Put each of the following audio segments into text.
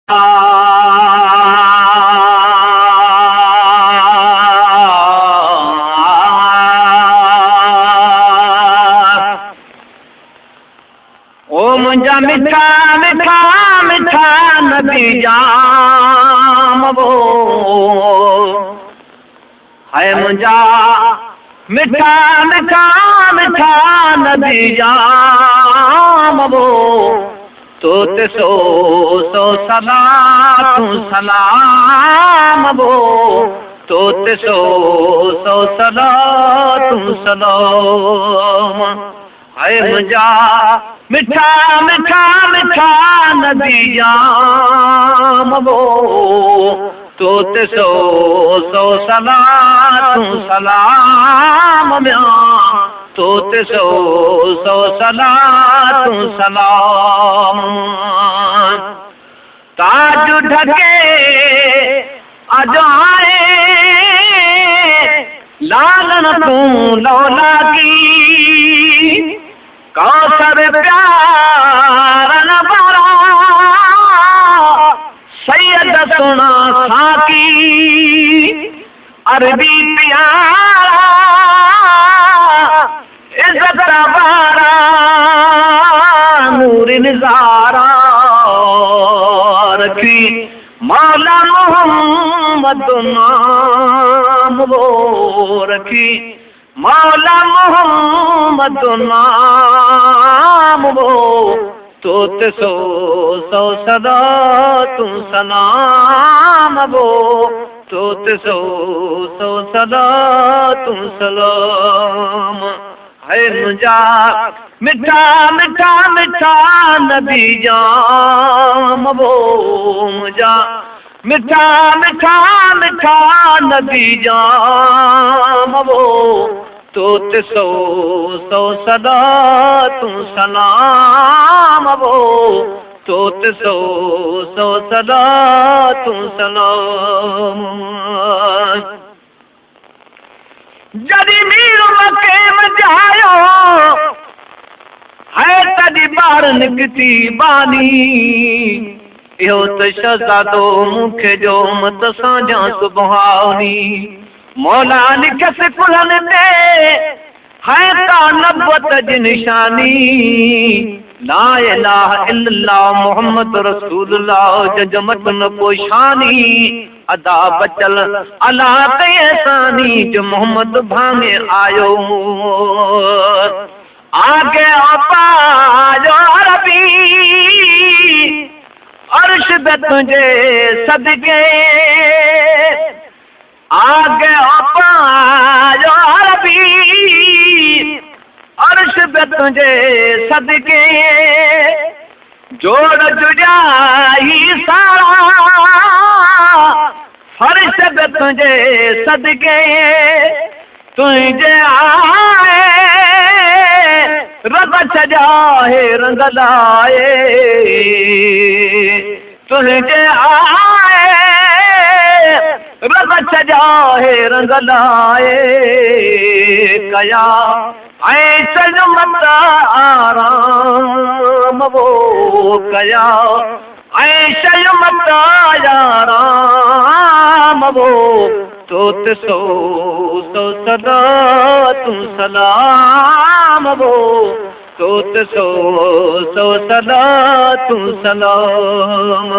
ओ मुंहिंजा मिठा मिठा मिठा नबी जाम वो है मुंहिंजा मिठा मिठा मिठा नबी जाम वो तो ते सो सो सलाम सलाम वो तो ते सो सो सलाम है मुंहिंजा मिठा मिठा मिठा नबी जाम वो तो ते सो सो सलाम म्या तो ते सो सो सलाम ताज ढके अजाए लालन तू लौला की कौसर प्यार न बरा सैयद सुना साकी अरबी प्यारा इज्जत बारा नूर निजारा रखी मौला मोहम्मद नाम वो रखी मौला मोहम्मद नाम वो तो ते सो सो सदा तू सलाम वो तो ते सो सो सदा तू सलाम है मुंहिंजा मिठा मिठा मिठा नबी जाम वो मुंहिंजा मिठा मिठा मिठा नबी जाम वो तो ते सो सो सदा तू सलाम वो तो ते सो सो सदा तू सलाम जदी मीर मके में जायो है तदी बार निकती बानी इहो त शहज़ादो मूंखे जो मत सां सुभावनी मौला लिखस कुलन ते है का नबुवत जी निशानी ला इलाहा इल्लल्लाह मुहम्मद रसूलुल्लाह जजमत न पोशानी अदा बचल अला ते सानी जो मोहम्मद भांगे आयो आगे पायो रबी अर्श पे तुझे सदके आगे पायो रबी अर्श पे तुझे सदके जोड़ जुड़ाई सारा फर्श पे तुझे सदके तुझे आए रब सजाए रंग लाए तुझे आए रब सजाए रंग लाए कया ऐ चल मत आराम वो कया ऐ चल मत आराम वो तो ते सो सो सदा तू सलाम वो तो ते सो सो सदा तू सलाम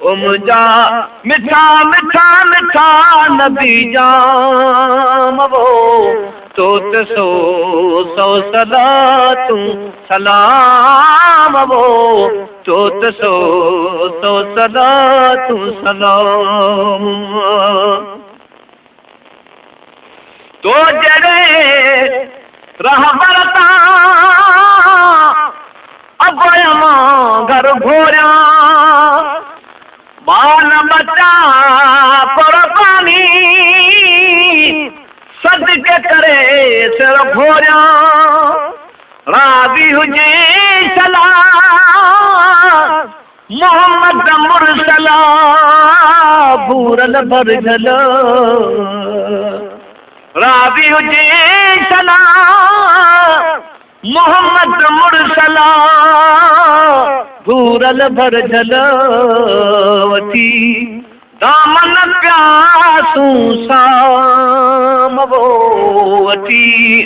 ओ मुंहिंजा मिठा मिठा मिठा नबी जाम वो तो ते सो सो सदा तू सलाम वो तो ते सो सो सदा तू सलाम तो जड़े रहबरता अगोयमा घर घोरिया बाल बच्चा कुर्बानी सदके करे सिर घोरिया राज़ी हुजे सलाम मोहम्मद मुरसला भूरल भरजल राज़ी हुजे सलाम मोहम्मद मुरसला भूरल भरजल दामन प्यासूं सामो वठी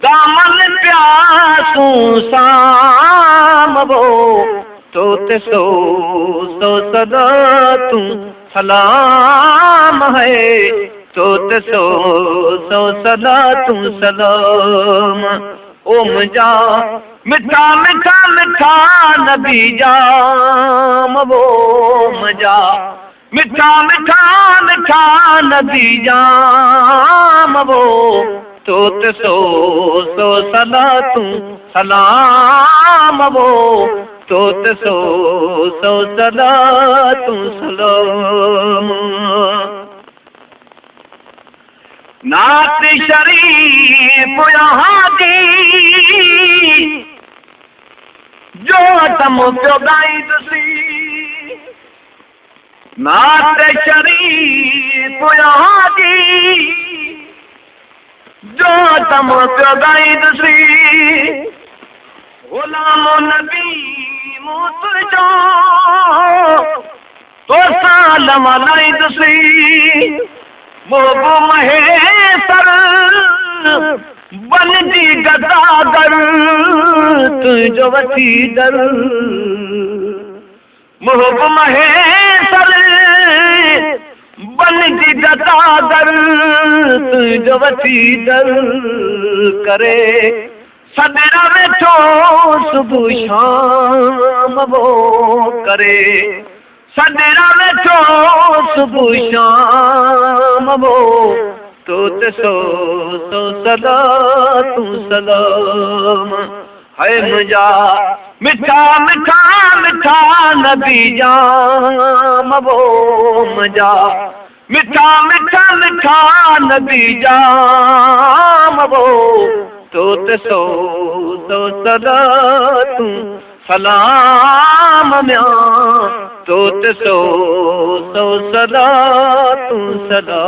दामन प्यासूं सामो तो ते सो सदा तूं सलाम है तो ते सो सदा तूं सलाम ओ मुंहिंजा मिठा मिठा मिठा नबी जाम वो मुंहिंजा मिठा मिठा मिठा नबी जाम वो तो ते सो सदा तूं सलाम वो तो ते सो सदा तूं सलाम नात शरीफ यहाँ दी जो तम पियो ॻाईंदुसी नात शरीफ यहाँ दी जो तम पियो ॻाईंदुसी ग़ुलाम नबी मूत जो तोसां लवाईंदुसी मोगो महेसर बनजी गदागर तुंहिंजो वठी दर मोगो महेसर बनजी गदागर तुंहिंजो वठी दर करे सदरा वेठो सुबुह शाम वो करे सदरा वेठो सुबुह शाम वो तो ते सो सदा तूं सलाम है मुंहिंजा मिठा मिठा मिठा नबी जाम वो मुंहिंजा मिठा मिठा मिठा नबी जाम वो तो ते सो सदा तूं सलाम म्यां तो ते सो सदा तूं सदा